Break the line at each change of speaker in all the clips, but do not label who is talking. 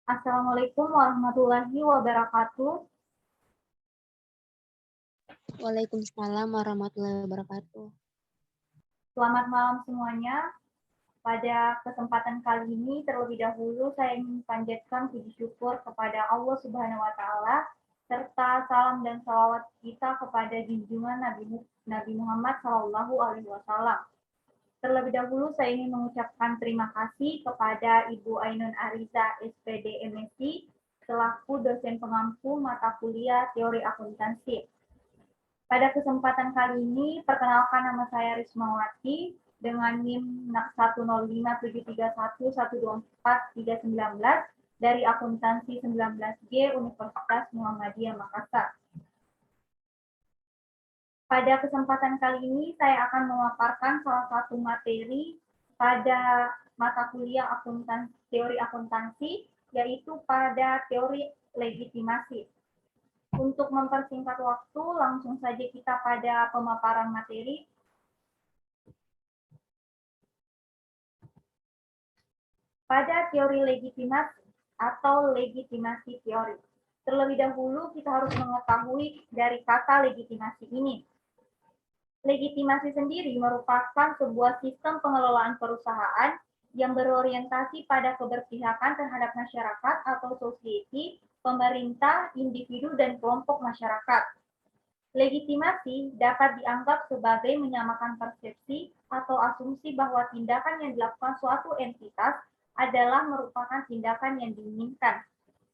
Assalamualaikum warahmatullahi wabarakatuh.
Waalaikumsalam warahmatullahi wabarakatuh.
Selamat malam semuanya. Pada kesempatan kali ini, terlebih dahulu saya ingin panjatkan puji syukur kepada Allah Subhanahu wa Ta'ala, serta salam dan salawat kita kepada junjungan Nabi Muhammad Shallallahu Alaihi Wasallam. Terlebih dahulu, saya ingin mengucapkan terima kasih kepada Ibu Ainun Ariza, SPD MSc, selaku dosen pengampu mata kuliah Teori Akuntansi. Pada kesempatan kali ini, perkenalkan nama saya Rismawati dengan NIM 105731124 dari Akuntansi 19G Universitas Muhammadiyah Makassar. Pada kesempatan kali ini, saya akan memaparkan salah satu materi pada mata kuliah teori akuntansi, yaitu pada teori legitimasi. Untuk mempersingkat waktu, langsung saja kita pada pemaparan materi. Pada teori legitimasi atau legitimasi teori. Terlebih dahulu kita harus mengetahui dari kata legitimasi ini. Legitimasi sendiri merupakan sebuah sistem pengelolaan perusahaan yang berorientasi pada keberpihakan terhadap masyarakat atau society, pemerintah, individu, dan kelompok masyarakat. Legitimasi dapat dianggap sebagai menyamakan persepsi atau asumsi bahwa tindakan yang dilakukan suatu entitas adalah merupakan tindakan yang diinginkan.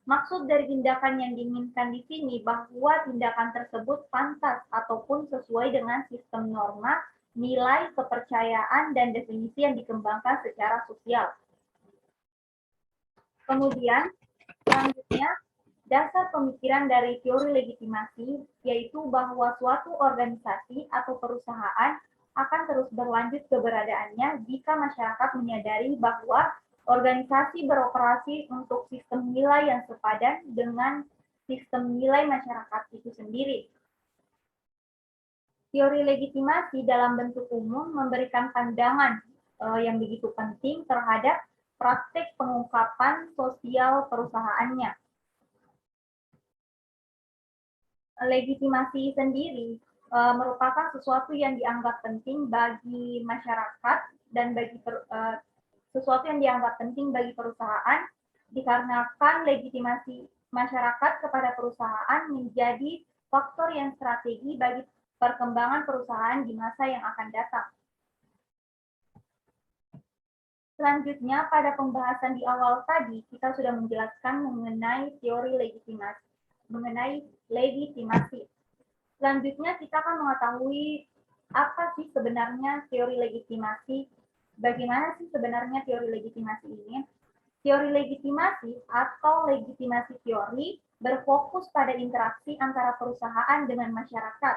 Maksud dari tindakan yang diinginkan di sini bahwa tindakan tersebut pantas ataupun sesuai dengan sistem norma, nilai, kepercayaan, dan definisi yang dikembangkan secara sosial. Kemudian, selanjutnya, dasar pemikiran dari teori legitimasi yaitu bahwa suatu organisasi atau perusahaan akan terus berlanjut keberadaannya jika masyarakat menyadari bahwa organisasi beroperasi untuk sistem nilai yang sepadan dengan sistem nilai masyarakat itu sendiri. Teori legitimasi dalam bentuk umum memberikan pandangan yang begitu penting terhadap praktik pengungkapan sosial perusahaannya. Legitimasi sendiri merupakan sesuatu yang dianggap penting bagi masyarakat dan sesuatu yang dianggap penting bagi perusahaan dikarenakan legitimasi masyarakat kepada perusahaan menjadi faktor yang strategi bagi perkembangan perusahaan di masa yang akan datang. Selanjutnya, pada pembahasan di awal tadi, kita sudah menjelaskan mengenai teori legitimasi. Selanjutnya, kita akan mengetahui apa sih sebenarnya teori legitimasi, bagaimana sih sebenarnya teori legitimasi ini. Teori legitimasi atau legitimasi teori berfokus pada interaksi antara perusahaan dengan masyarakat.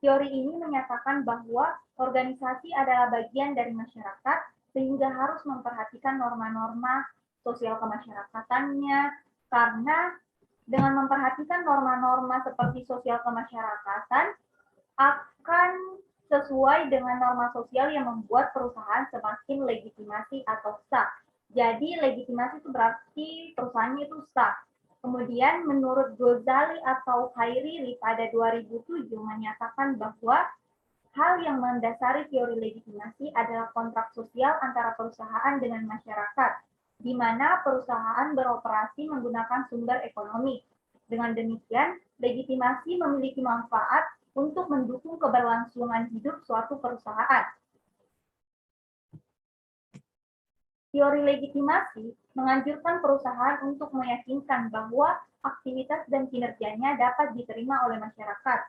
Teori ini menyatakan bahwa organisasi adalah bagian dari masyarakat, sehingga harus memperhatikan norma-norma sosial kemasyarakatannya, karena dengan memperhatikan norma-norma seperti sosial kemasyarakatan akan sesuai dengan norma sosial yang membuat perusahaan semakin legitimasi atau sah. Jadi legitimasi itu berarti perusahaannya itu sah. Kemudian menurut Ghazali atau Khairili pada 2007 menyatakan bahwa hal yang mendasari teori legitimasi adalah kontrak sosial antara perusahaan dengan masyarakat, di mana perusahaan beroperasi menggunakan sumber ekonomi. Dengan demikian, legitimasi memiliki manfaat untuk mendukung keberlangsungan hidup suatu perusahaan. Teori legitimasi menganjurkan perusahaan untuk meyakinkan bahwa aktivitas dan kinerjanya dapat diterima oleh masyarakat.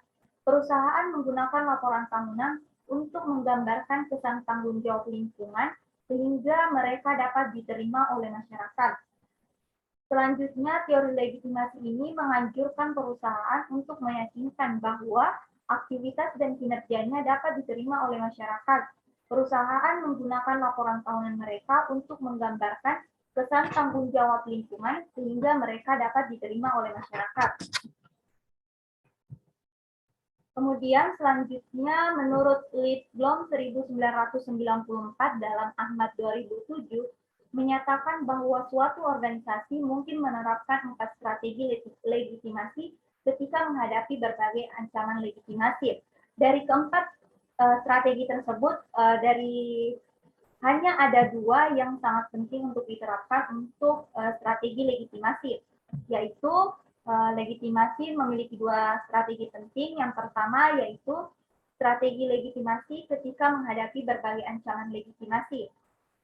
Perusahaan menggunakan laporan tahunan untuk menggambarkan kesan tanggung jawab lingkungan sehingga mereka dapat diterima oleh masyarakat. Selanjutnya, teori legitimasi ini menganjurkan perusahaan untuk meyakinkan bahwa aktivitas dan kinerjanya dapat diterima oleh masyarakat. Perusahaan menggunakan laporan tahunan mereka untuk menggambarkan kesan tanggung jawab lingkungan sehingga mereka dapat diterima oleh masyarakat. Kemudian selanjutnya menurut Lidblom 1994 dalam Ahmad 2007 menyatakan bahwa suatu organisasi mungkin menerapkan 4 strategi legitimasi ketika menghadapi berbagai ancaman legitimasi. Dari keempat strategi tersebut, hanya ada 2 yang sangat penting untuk diterapkan untuk strategi legitimasi, yaitu legitimasi memiliki 2 strategi penting. Yang pertama yaitu strategi legitimasi ketika menghadapi berbagai ancaman legitimasi.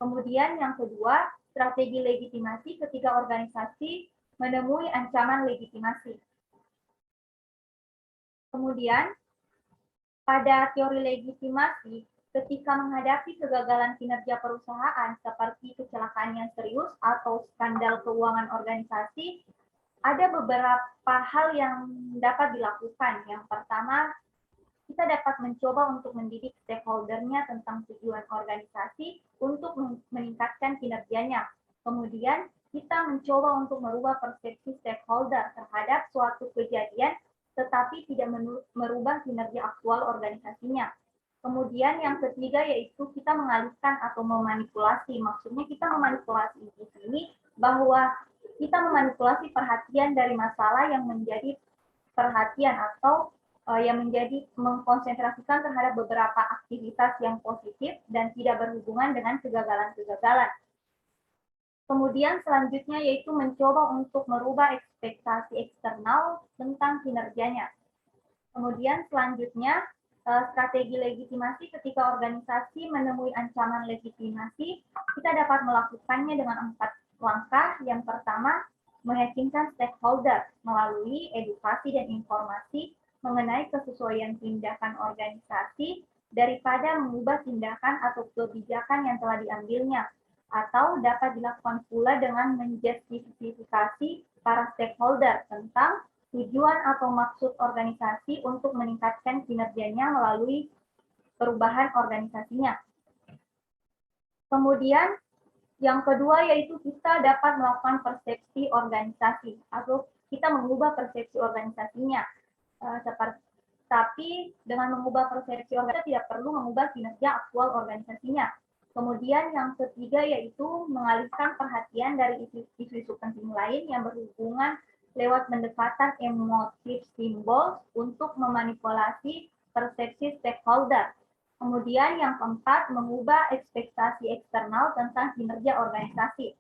Kemudian yang kedua, strategi legitimasi ketika organisasi menemui ancaman legitimasi. Kemudian, pada teori legitimasi, ketika menghadapi kegagalan kinerja perusahaan seperti kecelakaan yang serius atau skandal keuangan organisasi, ada beberapa hal yang dapat dilakukan. Yang pertama, kita dapat mencoba untuk mendidik stakeholder-nya tentang tujuan organisasi untuk meningkatkan kinerjanya. Kemudian, kita mencoba untuk merubah persepsi stakeholder terhadap suatu kejadian, tetapi tidak merubah kinerja aktual organisasinya. Kemudian yang ketiga yaitu kita mengalihkan atau memanipulasi. Maksudnya kita memanipulasi di sini bahwa kita memanipulasi perhatian dari masalah yang menjadi perhatian atau yang menjadi mengkonsentrasikan terhadap beberapa aktivitas yang positif dan tidak berhubungan dengan kegagalan-kegagalan. Kemudian selanjutnya yaitu mencoba untuk merubah ekspektasi eksternal tentang kinerjanya. Kemudian selanjutnya strategi legitimasi ketika organisasi menemui ancaman legitimasi, kita dapat melakukannya dengan 4 langkah. Yang pertama, meyakinkan stakeholder melalui edukasi dan informasi mengenai kesesuaian tindakan organisasi daripada mengubah tindakan atau kebijakan yang telah diambilnya, atau dapat dilakukan pula dengan menjustifikasi para stakeholder tentang tujuan atau maksud organisasi untuk meningkatkan kinerjanya melalui perubahan organisasinya. Kemudian yang kedua yaitu kita dapat melakukan persepsi organisasi atau kita mengubah persepsi organisasinya. Tapi dengan mengubah persepsi organisasi tidak perlu mengubah kinerja aktual organisasinya. Kemudian yang ketiga yaitu mengalihkan perhatian dari isu-isu penting lain yang berhubungan lewat pendekatan emotif simbol untuk memanipulasi persepsi stakeholder. Kemudian yang keempat, mengubah ekspektasi eksternal tentang kinerja organisasi.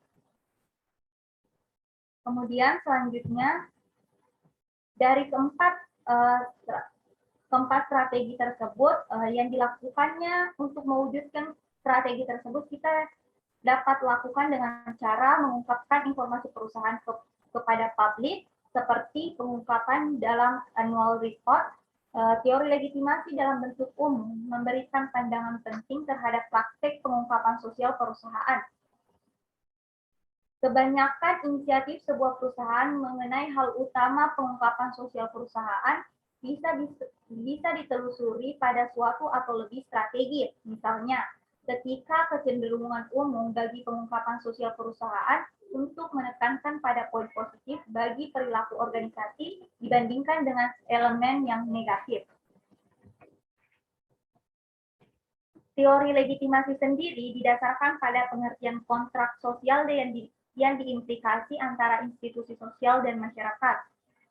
Kemudian selanjutnya, dari keempat strategi tersebut, yang dilakukannya untuk mewujudkan strategi tersebut, kita dapat lakukan dengan cara mengungkapkan informasi perusahaan kepada publik, seperti pengungkapan dalam annual report, teori legitimasi dalam bentuk umum, memberikan pandangan penting terhadap praktek pengungkapan sosial perusahaan. Kebanyakan inisiatif sebuah perusahaan mengenai hal utama pengungkapan sosial perusahaan bisa ditelusuri pada suatu atau lebih strategi. Misalnya, ketika kecenderungan umum bagi pengungkapan sosial perusahaan untuk menekankan pada poin positif bagi perilaku organisasi dibandingkan dengan elemen yang negatif. Teori legitimasi sendiri didasarkan pada pengertian kontrak sosial yang diimplikasi antara institusi sosial dan masyarakat.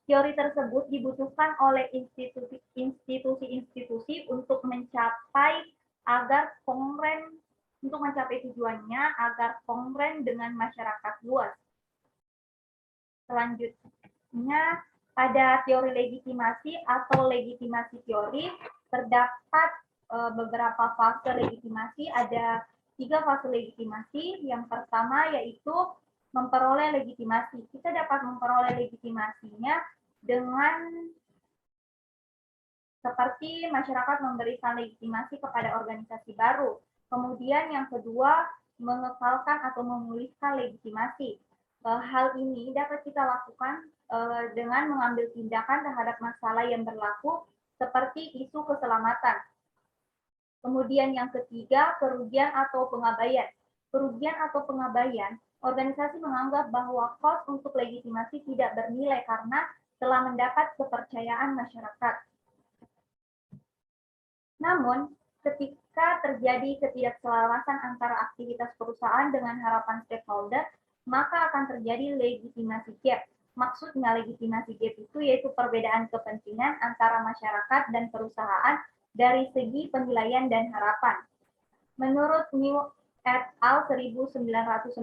Teori tersebut dibutuhkan oleh institusi-institusi untuk mencapai tujuannya agar kongren dengan masyarakat luas. Selanjutnya, pada teori legitimasi atau legitimasi teori terdapat beberapa fase legitimasi. Ada 3 fase legitimasi. Yang pertama yaitu memperoleh legitimasi. Kita dapat memperoleh legitimasinya dengan seperti masyarakat memberikan legitimasi kepada organisasi baru. Kemudian yang kedua, mengekalkan atau memulihkan legitimasi. Hal ini dapat kita lakukan dengan mengambil tindakan terhadap masalah yang berlaku seperti isu keselamatan. Kemudian yang ketiga, kerugian atau pengabaian. Kerugian atau pengabaian, organisasi menganggap bahwa kos untuk legitimasi tidak bernilai karena telah mendapat kepercayaan masyarakat. Namun, ketika terjadi ketidakselarasan antara aktivitas perusahaan perusahaan dengan harapan stakeholder, maka akan terjadi legitimasi gap. Maksudnya legitimasi gap itu yaitu perbedaan kepentingan antara masyarakat dan perusahaan dari segi penilaian dan harapan. Menurut New et al. 1998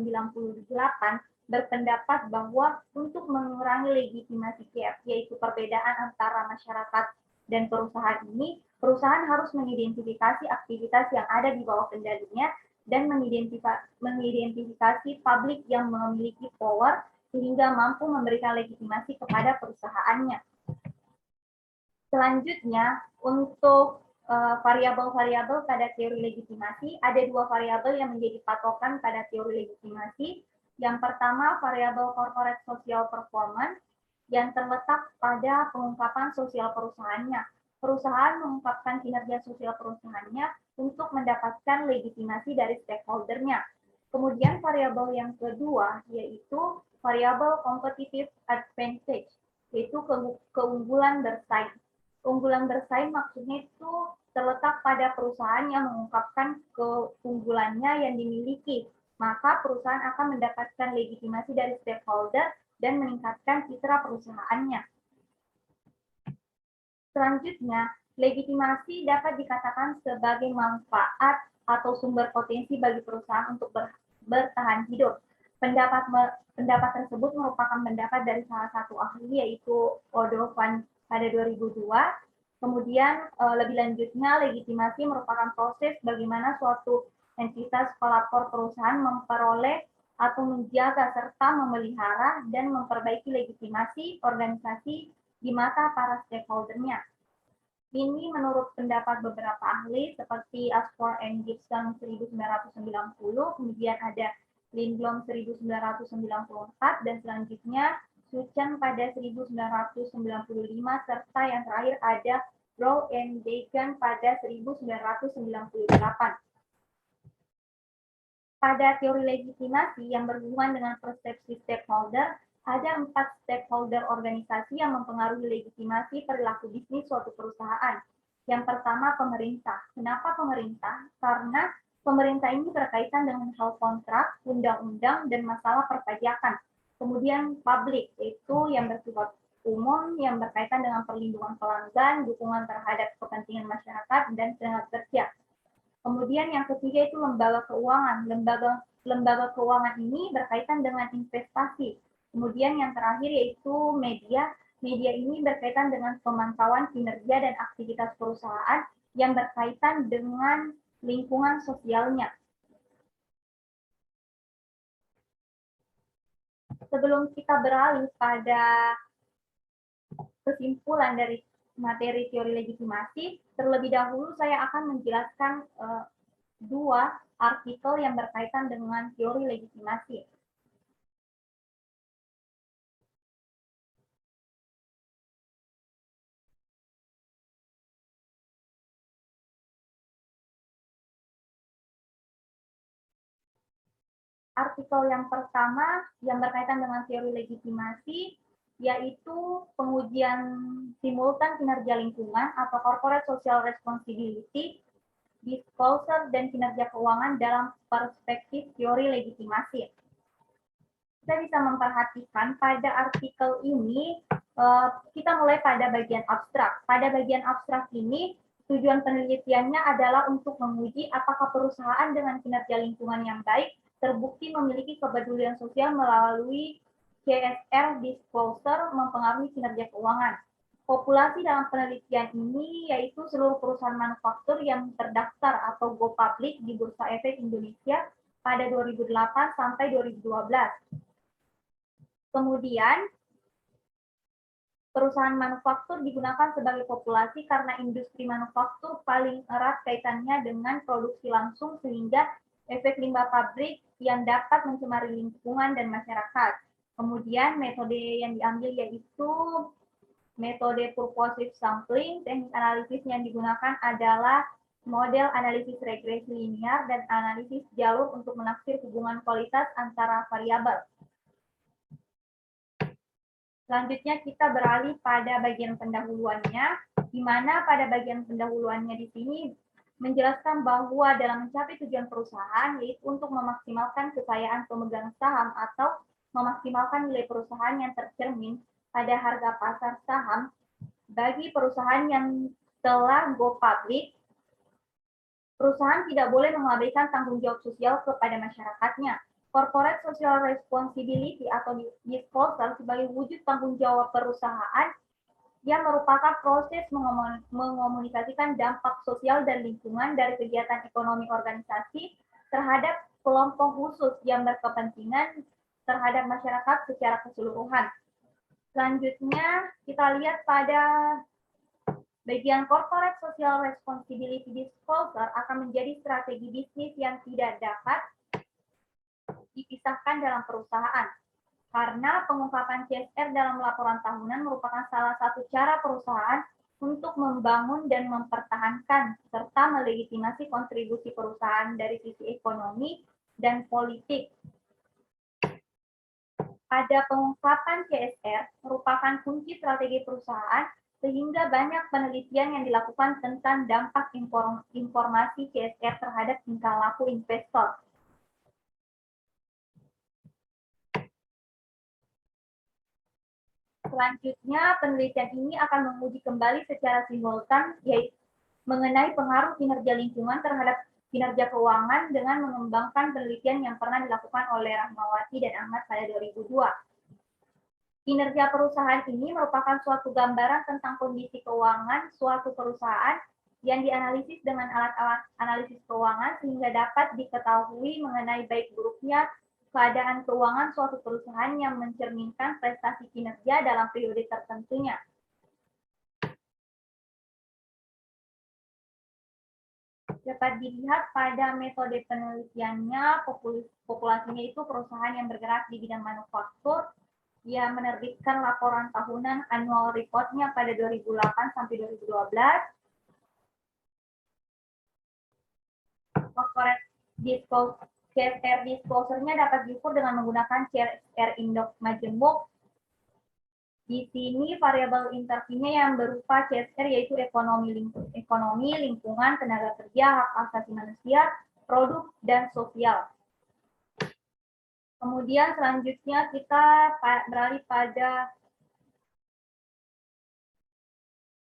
berpendapat bahwa untuk mengurangi legitimasi gap, yaitu perbedaan antara masyarakat dan perusahaan ini, perusahaan harus mengidentifikasi aktivitas yang ada di bawah kendalinya dan mengidentifikasi publik yang memiliki power sehingga mampu memberikan legitimasi kepada perusahaannya. Selanjutnya, untuk variabel-variabel pada teori legitimasi, ada dua variabel yang menjadi patokan pada teori legitimasi. Yang pertama, variabel corporate social performance yang terletak pada pengungkapan sosial perusahaannya. Perusahaan mengungkapkan kinerja sosial perusahaannya untuk mendapatkan legitimasi dari stakeholder-nya. Kemudian variabel yang kedua yaitu variabel competitive advantage, yaitu keunggulan bersaing. Keunggulan bersaing maksudnya itu terletak pada perusahaan yang mengungkapkan keunggulannya yang dimiliki. Maka perusahaan akan mendapatkan legitimasi dari stakeholder dan meningkatkan citra perusahaannya. Selanjutnya, legitimasi dapat dikatakan sebagai manfaat atau sumber potensi bagi perusahaan untuk bertahan hidup. Pendapat tersebut merupakan pendapat dari salah satu ahli, yaitu Odo van pada 2002. Kemudian lebih lanjutnya, legitimasi merupakan proses bagaimana suatu entitas pelapor perusahaan memperoleh atau menjaga serta memelihara dan memperbaiki legitimasi organisasi di mata para stakeholder-nya. Ini menurut pendapat beberapa ahli seperti Ashford and Gibson 1990, kemudian ada Lindblom 1994, dan selanjutnya Suchan pada 1995, serta yang terakhir ada Rowe and Dagan pada 1998. Pada teori legitimasi yang berhubungan dengan persepsi stakeholder, ada 4 stakeholder organisasi yang mempengaruhi legitimasi perilaku bisnis suatu perusahaan. Yang pertama, pemerintah. Kenapa pemerintah? Karena pemerintah ini berkaitan dengan hal kontrak, undang-undang, dan masalah perpajakan. Kemudian publik, yaitu yang bersifat umum, yang berkaitan dengan perlindungan pelanggan, dukungan terhadap kepentingan masyarakat, dan tenaga kerja. Kemudian yang ketiga itu lembaga keuangan. Lembaga keuangan ini berkaitan dengan investasi. Kemudian yang terakhir yaitu media. Media ini berkaitan dengan pemantauan kinerja dan aktivitas perusahaan yang berkaitan dengan lingkungan sosialnya. Sebelum kita beralih pada kesimpulan dari materi teori legitimasi, terlebih dahulu saya akan menjelaskan dua artikel yang berkaitan dengan teori legitimasi. Artikel yang pertama yang berkaitan dengan teori legitimasi yaitu pengujian simultan kinerja lingkungan atau corporate social responsibility, disclosure, dan kinerja keuangan dalam perspektif teori legitimasi. Kita bisa memperhatikan pada artikel ini, kita mulai pada bagian abstrak. Pada bagian abstrak ini, tujuan penelitiannya adalah untuk menguji apakah perusahaan dengan kinerja lingkungan yang baik terbukti memiliki kepedulian sosial melalui CSR disclosure mempengaruhi kinerja keuangan. Populasi dalam penelitian ini yaitu seluruh perusahaan manufaktur yang terdaftar atau go public di Bursa Efek Indonesia pada 2008 sampai 2012. Kemudian, perusahaan manufaktur digunakan sebagai populasi karena industri manufaktur paling erat kaitannya dengan produksi langsung sehingga efek limbah pabrik yang dapat mencemari lingkungan dan masyarakat. Kemudian metode yang diambil yaitu metode purposive sampling. Teknik analisis yang digunakan adalah model analisis regresi linear dan analisis jalur untuk menaksir hubungan kualitas antara variabel. Selanjutnya kita beralih pada bagian pendahuluannya, di mana pada bagian pendahuluannya di sini menjelaskan bahwa dalam mencapai tujuan perusahaan yaitu untuk memaksimalkan kekayaan pemegang saham atau memaksimalkan nilai perusahaan yang tercermin pada harga pasar saham bagi perusahaan yang telah go public. Perusahaan tidak boleh mengabaikan tanggung jawab sosial kepada masyarakatnya. Corporate Social Responsibility atau disclosure sebagai wujud tanggung jawab perusahaan yang merupakan proses mengomunikasikan dampak sosial dan lingkungan dari kegiatan ekonomi organisasi terhadap kelompok khusus yang berkepentingan terhadap masyarakat secara keseluruhan. Selanjutnya, kita lihat pada bagian Corporate Social Responsibility Disclosure akan menjadi strategi bisnis yang tidak dapat dipisahkan dalam perusahaan. Karena pengungkapan CSR dalam laporan tahunan merupakan salah satu cara perusahaan untuk membangun dan mempertahankan serta melegitimasi kontribusi perusahaan dari sisi ekonomi dan politik. Pada pengungkapan CSR merupakan kunci strategi perusahaan sehingga banyak penelitian yang dilakukan tentang dampak informasi CSR terhadap tingkah laku investor. Selanjutnya, penelitian ini akan menguji kembali secara simultan yaitu mengenai pengaruh kinerja lingkungan terhadap kinerja keuangan dengan mengembangkan penelitian yang pernah dilakukan oleh Rahmawati dan Ahmad pada 2002. Kinerja perusahaan ini merupakan suatu gambaran tentang kondisi keuangan suatu perusahaan yang dianalisis dengan alat-alat analisis keuangan sehingga dapat diketahui mengenai baik buruknya keadaan keuangan suatu perusahaan yang mencerminkan prestasi kinerja dalam periode tertentunya. Dapat dilihat pada metode penelitiannya, populasinya itu perusahaan yang bergerak di bidang manufaktur, yang menerbitkan laporan tahunan annual report-nya pada 2008 sampai 2012. Corporate CSR disclosure-nya dapat diukur dengan menggunakan CSR Index Majemuk. Di sini variabel interviewnya yang berupa CSR yaitu ekonomi, lingkungan, tenaga kerja, hak asasi manusia, produk, dan sosial. Kemudian selanjutnya kita beralih pada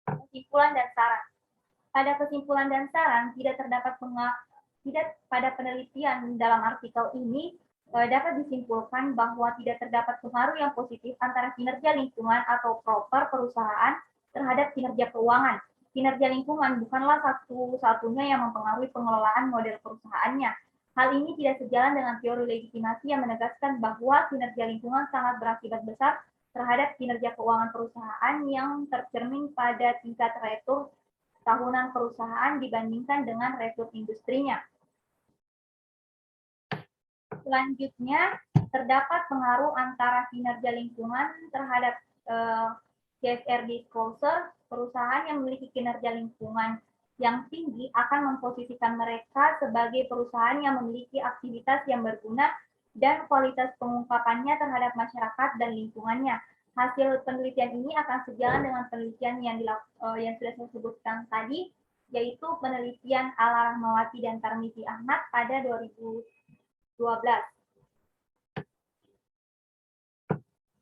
kesimpulan dan saran. Pada kesimpulan dan saran tidak terdapat pada penelitian dalam artikel ini dapat disimpulkan bahwa tidak terdapat pengaruh yang positif antara kinerja lingkungan atau proper perusahaan terhadap kinerja keuangan. Kinerja lingkungan bukanlah satu-satunya yang mempengaruhi pengelolaan model perusahaannya. Hal ini tidak sejalan dengan teori legitimasi yang menegaskan bahwa kinerja lingkungan sangat berakibat besar terhadap kinerja keuangan perusahaan yang tercermin pada tingkat return tahunan perusahaan dibandingkan dengan return industrinya. Selanjutnya, terdapat pengaruh antara kinerja lingkungan terhadap CSR disclosure. Perusahaan yang memiliki kinerja lingkungan yang tinggi akan memposisikan mereka sebagai perusahaan yang memiliki aktivitas yang berguna dan kualitas pengungkapannya terhadap masyarakat dan lingkungannya. Hasil penelitian ini akan sejalan dengan penelitian yang sudah saya sebutkan tadi, yaitu penelitian Ala Rahmawati dan Tarmizi Ahmad pada 2012.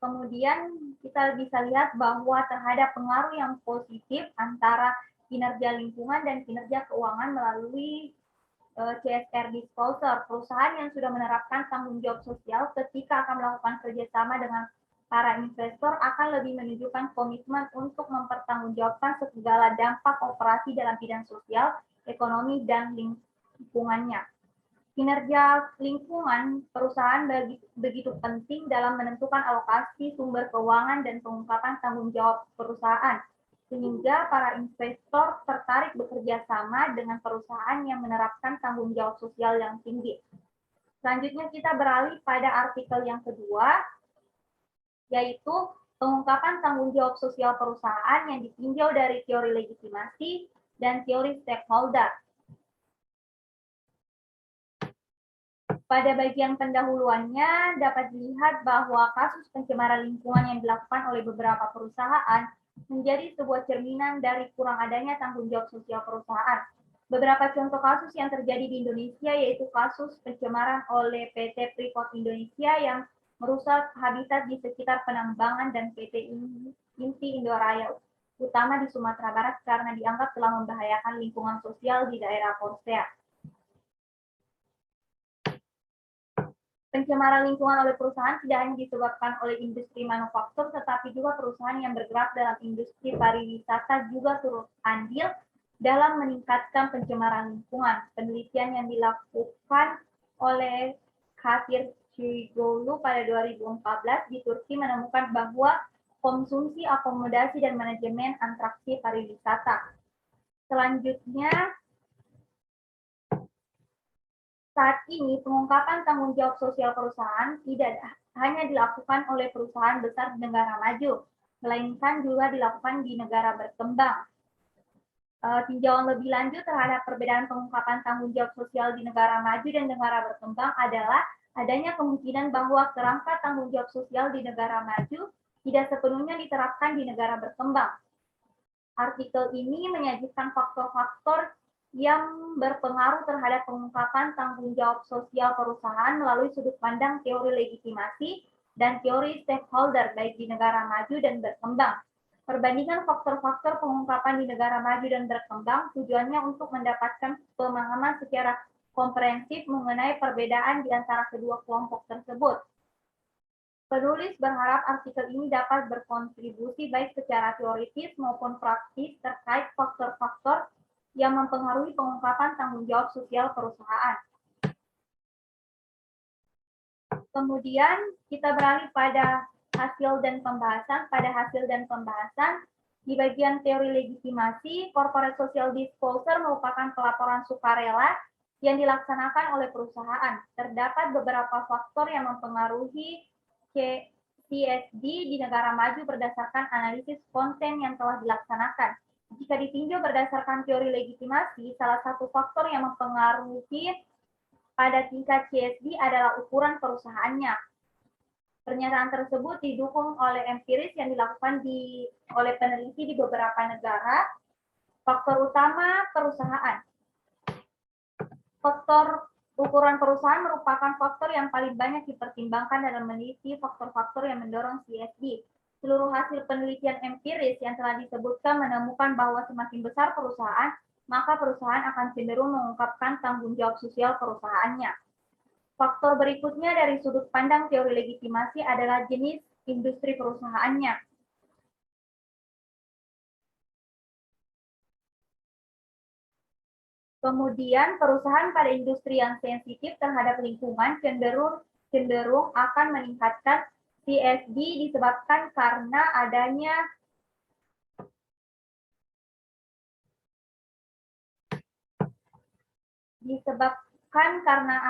Kemudian kita bisa lihat bahwa terhadap pengaruh yang positif antara kinerja lingkungan dan kinerja keuangan melalui CSR disclosure. Perusahaan yang sudah menerapkan tanggung jawab sosial ketika akan melakukan kerjasama dengan para investor akan lebih menunjukkan komitmen untuk mempertanggungjawabkan segala dampak operasi dalam bidang sosial, ekonomi, dan lingkungannya. Kinerja lingkungan perusahaan begitu penting dalam menentukan alokasi sumber keuangan dan pengungkapan tanggung jawab perusahaan, sehingga para investor tertarik bekerja sama dengan perusahaan yang menerapkan tanggung jawab sosial yang tinggi. Selanjutnya kita beralih pada artikel yang kedua, yaitu pengungkapan tanggung jawab sosial perusahaan yang ditinjau dari teori legitimasi dan teori stakeholder. Pada bagian pendahuluannya dapat dilihat bahwa kasus pencemaran lingkungan yang dilakukan oleh beberapa perusahaan menjadi sebuah cerminan dari kurang adanya tanggung jawab sosial perusahaan. Beberapa contoh kasus yang terjadi di Indonesia yaitu kasus pencemaran oleh PT Freeport Indonesia yang merusak habitat di sekitar penambangan dan PT Inti Indoraya, utama di Sumatera Barat karena dianggap telah membahayakan lingkungan sosial di daerah Porsea. Pencemaran lingkungan oleh perusahaan tidak hanya disebabkan oleh industri manufaktur, tetapi juga perusahaan yang bergerak dalam industri pariwisata juga turut andil dalam meningkatkan pencemaran lingkungan. Penelitian yang dilakukan oleh Kadir Çigoglu pada 2014 di Turki menemukan bahwa konsumsi, akomodasi, dan manajemen atraksi pariwisata. Selanjutnya, saat ini pengungkapan tanggung jawab sosial perusahaan tidak hanya dilakukan oleh perusahaan besar di negara maju, melainkan juga dilakukan di negara berkembang. Tinjauan lebih lanjut terhadap perbedaan pengungkapan tanggung jawab sosial di negara maju dan negara berkembang adalah adanya kemungkinan bahwa kerangka tanggung jawab sosial di negara maju tidak sepenuhnya diterapkan di negara berkembang. Artikel ini menyajikan faktor-faktor yang berpengaruh terhadap pengungkapan tanggung jawab sosial perusahaan melalui sudut pandang teori legitimasi dan teori stakeholder baik di negara maju dan berkembang. Perbandingan faktor-faktor pengungkapan di negara maju dan berkembang tujuannya untuk mendapatkan pemahaman secara komprehensif mengenai perbedaan di antara kedua kelompok tersebut. Penulis berharap artikel ini dapat berkontribusi baik secara teoritis maupun praktis terkait faktor-faktor yang mempengaruhi pengungkapan tanggung jawab sosial perusahaan. Kemudian kita beralih pada hasil dan pembahasan. Pada hasil dan pembahasan, di bagian teori legitimasi, corporate social disclosure merupakan pelaporan sukarela yang dilaksanakan oleh perusahaan. Terdapat beberapa faktor yang mempengaruhi CSD di negara maju berdasarkan analisis konten yang telah dilaksanakan. Jika ditinjau berdasarkan teori legitimasi, salah satu faktor yang mempengaruhi pada tingkat CSD adalah ukuran perusahaannya. Pernyataan tersebut didukung oleh empiris yang dilakukan oleh peneliti di beberapa negara. Faktor utama perusahaan. Faktor ukuran perusahaan merupakan faktor yang paling banyak dipertimbangkan dalam meneliti faktor-faktor yang mendorong CSD. Seluruh hasil penelitian empiris yang telah disebutkan menemukan bahwa semakin besar perusahaan, maka perusahaan akan cenderung mengungkapkan tanggung jawab sosial perusahaannya. Faktor berikutnya dari sudut pandang teori legitimasi adalah jenis industri perusahaannya. Kemudian, perusahaan pada industri yang sensitif terhadap lingkungan cenderung akan meningkatkan CSD disebabkan karena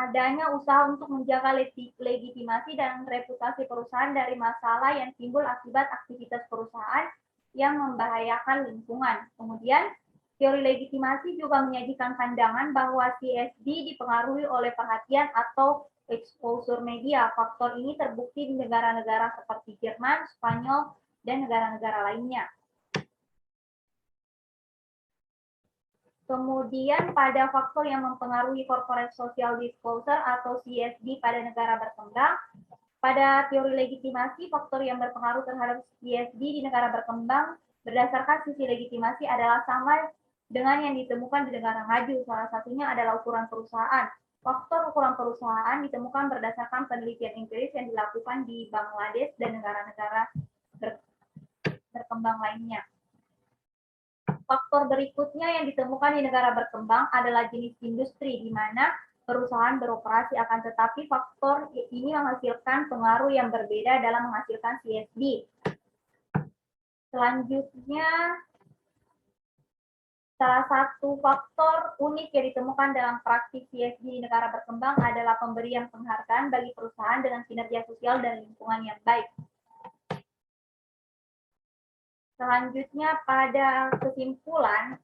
adanya usaha untuk menjaga legitimasi dan reputasi perusahaan dari masalah yang timbul akibat aktivitas perusahaan yang membahayakan lingkungan. Kemudian, teori legitimasi juga menyajikan pandangan bahwa CSD dipengaruhi oleh perhatian atau exposure media. Faktor ini terbukti di negara-negara seperti Jerman, Spanyol, dan negara-negara lainnya. Kemudian pada faktor yang mempengaruhi corporate social disclosure atau CSD pada negara berkembang, pada teori legitimasi, faktor yang berpengaruh terhadap CSD di negara berkembang berdasarkan sisi legitimasi adalah sama dengan yang ditemukan di negara maju. Salah satunya adalah ukuran perusahaan. Faktor ukuran perusahaan ditemukan berdasarkan penelitian empiris yang dilakukan di Bangladesh dan negara-negara berkembang lainnya. Faktor berikutnya yang ditemukan di negara berkembang adalah jenis industri, di mana perusahaan beroperasi, akan tetapi faktor ini menghasilkan pengaruh yang berbeda dalam menghasilkan CSD. Selanjutnya, salah satu faktor unik yang ditemukan dalam praktik CSD di negara berkembang adalah pemberian penghargaan bagi perusahaan dengan kinerja sosial dan lingkungan yang baik. Selanjutnya, pada kesimpulan,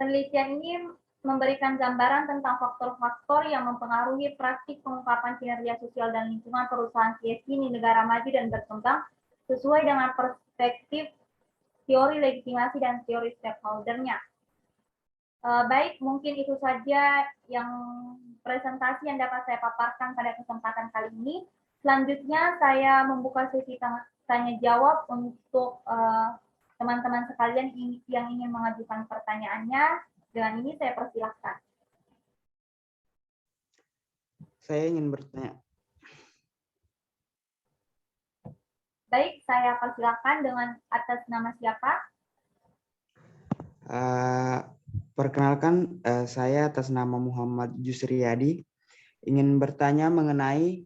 penelitian ini memberikan gambaran tentang faktor-faktor yang mempengaruhi praktik pengungkapan kinerja sosial dan lingkungan perusahaan CSD di negara maju dan berkembang sesuai dengan perspektif teori legitimasi dan teori stakeholder-nya. Baik, mungkin itu saja yang presentasi yang dapat saya paparkan pada kesempatan kali ini. Selanjutnya saya membuka sesi tanya jawab untuk teman-teman sekalian yang ingin mengajukan pertanyaannya. Dengan ini saya persilahkan.
Saya ingin bertanya.
Baik, saya persilahkan dengan atas nama siapa?
Perkenalkan, saya atas nama Muhammad Jusriyadi ingin bertanya mengenai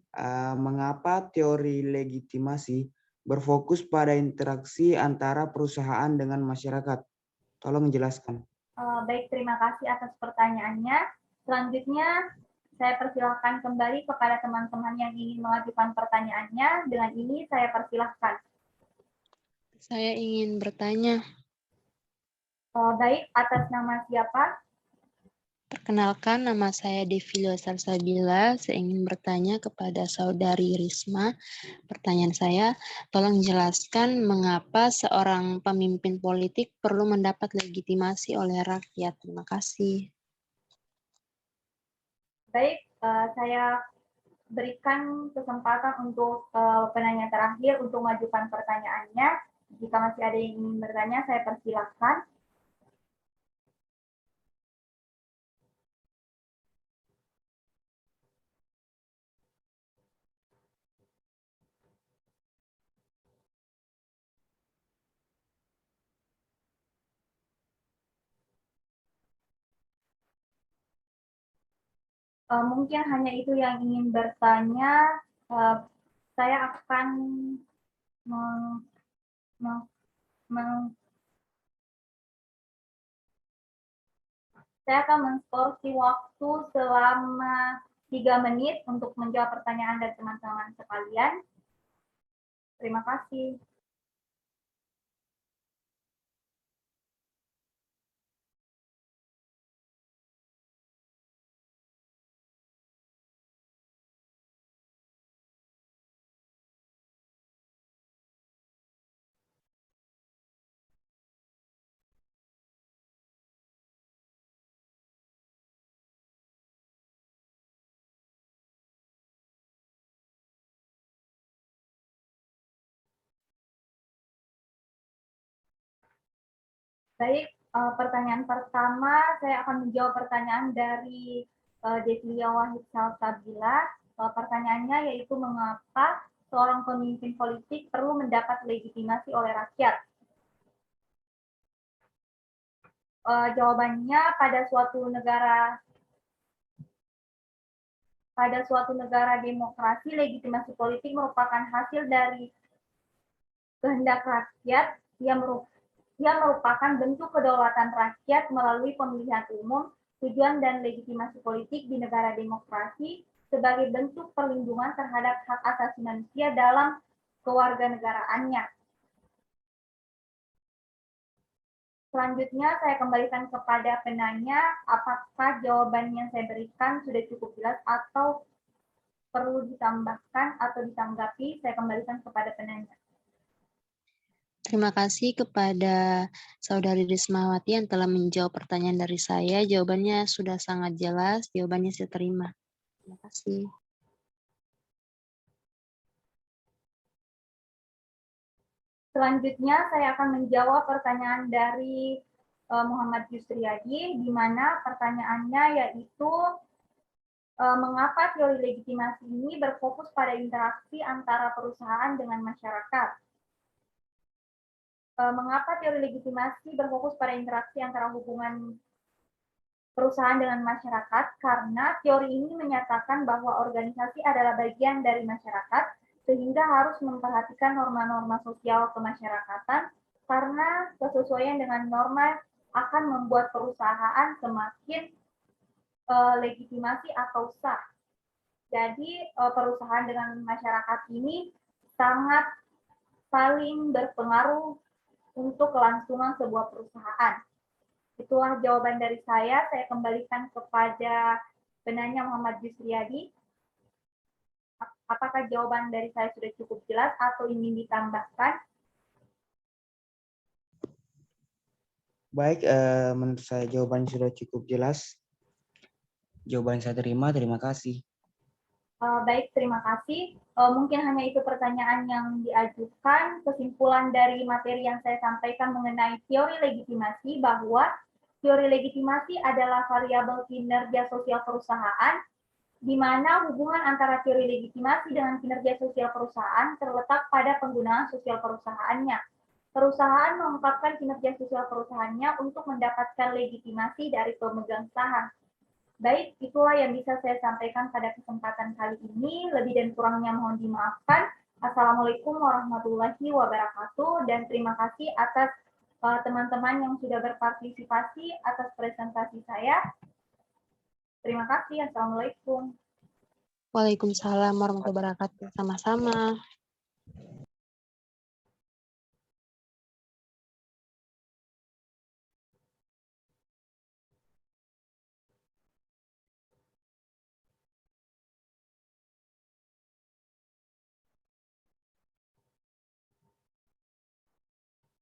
mengapa teori legitimasi berfokus pada interaksi antara perusahaan dengan masyarakat. Tolong jelaskan.
Baik, terima kasih atas pertanyaannya. Selanjutnya, saya persilahkan kembali kepada teman-teman yang ingin mengajukan pertanyaannya. Dengan ini saya persilahkan.
Saya ingin bertanya.
Baik, atas nama siapa?
Perkenalkan, nama saya Devilo Salsabila. Saya ingin bertanya kepada Saudari Risma. Pertanyaan saya, tolong jelaskan mengapa seorang pemimpin politik perlu mendapat legitimasi oleh rakyat. Terima kasih.
Baik, saya berikan kesempatan untuk penanya terakhir untuk mengajukan pertanyaannya. Jika masih ada yang ingin bertanya, saya persilahkan. Mungkin hanya itu yang ingin bertanya. Saya akan menskorsi waktu selama 3 menit untuk menjawab pertanyaan dari teman-teman sekalian. Terima kasih. Baik, pertanyaan pertama, saya akan menjawab pertanyaan dari Deslia Wahid Salsabila. Pertanyaannya yaitu mengapa seorang pemimpin politik perlu mendapat legitimasi oleh rakyat. Jawabannya pada suatu negara demokrasi, legitimasi politik merupakan hasil dari kehendak rakyat yang merupakan bentuk kedaulatan rakyat melalui pemilihan umum. Tujuan dan legitimasi politik di negara demokrasi sebagai bentuk perlindungan terhadap hak asasi manusia dalam kewarganegaraannya. Selanjutnya saya kembalikan kepada penanya, apakah jawaban yang saya berikan sudah cukup jelas atau perlu ditambahkan atau ditanggapi? Saya kembalikan kepada penanya.
Terima kasih kepada Saudari Rismawati yang telah menjawab pertanyaan dari saya. Jawabannya sudah sangat jelas, jawabannya saya terima. Terima kasih.
Selanjutnya saya akan menjawab pertanyaan dari Muhammad Yusriyadi, di mana pertanyaannya yaitu mengapa teori legitimasi ini berfokus pada interaksi antara perusahaan dengan masyarakat. Mengapa teori legitimasi berfokus pada interaksi antara hubungan perusahaan dengan masyarakat? Karena teori ini menyatakan bahwa organisasi adalah bagian dari masyarakat, sehingga harus memperhatikan norma-norma sosial kemasyarakatan, karena kesesuaian dengan norma akan membuat perusahaan semakin legitimasi atau sah. Jadi perusahaan dengan masyarakat ini sangat saling berpengaruh untuk kelangsungan sebuah perusahaan. Itulah jawaban dari saya. Saya kembalikan kepada penanya Muhammad Yusriyadi. Apakah jawaban dari saya sudah cukup jelas atau ingin ditambahkan?
Baik, menurut saya jawaban sudah cukup jelas. Jawaban saya terima kasih.
Baik, terima kasih. Mungkin hanya itu pertanyaan yang diajukan. Kesimpulan dari materi yang saya sampaikan mengenai teori legitimasi bahwa teori legitimasi adalah variabel kinerja sosial perusahaan, di mana hubungan antara teori legitimasi dengan kinerja sosial perusahaan terletak pada penggunaan sosial perusahaannya. Perusahaan mengungkapkan kinerja sosial perusahaannya untuk mendapatkan legitimasi dari pemegang saham. Baik, itulah yang bisa saya sampaikan pada kesempatan kali ini. Lebih dan kurangnya mohon dimaafkan. Assalamualaikum warahmatullahi wabarakatuh, dan terima kasih atas teman-teman yang sudah berpartisipasi atas presentasi saya. Terima kasih. Assalamualaikum.
Waalaikumsalam warahmatullahi wabarakatuh. Sama-sama.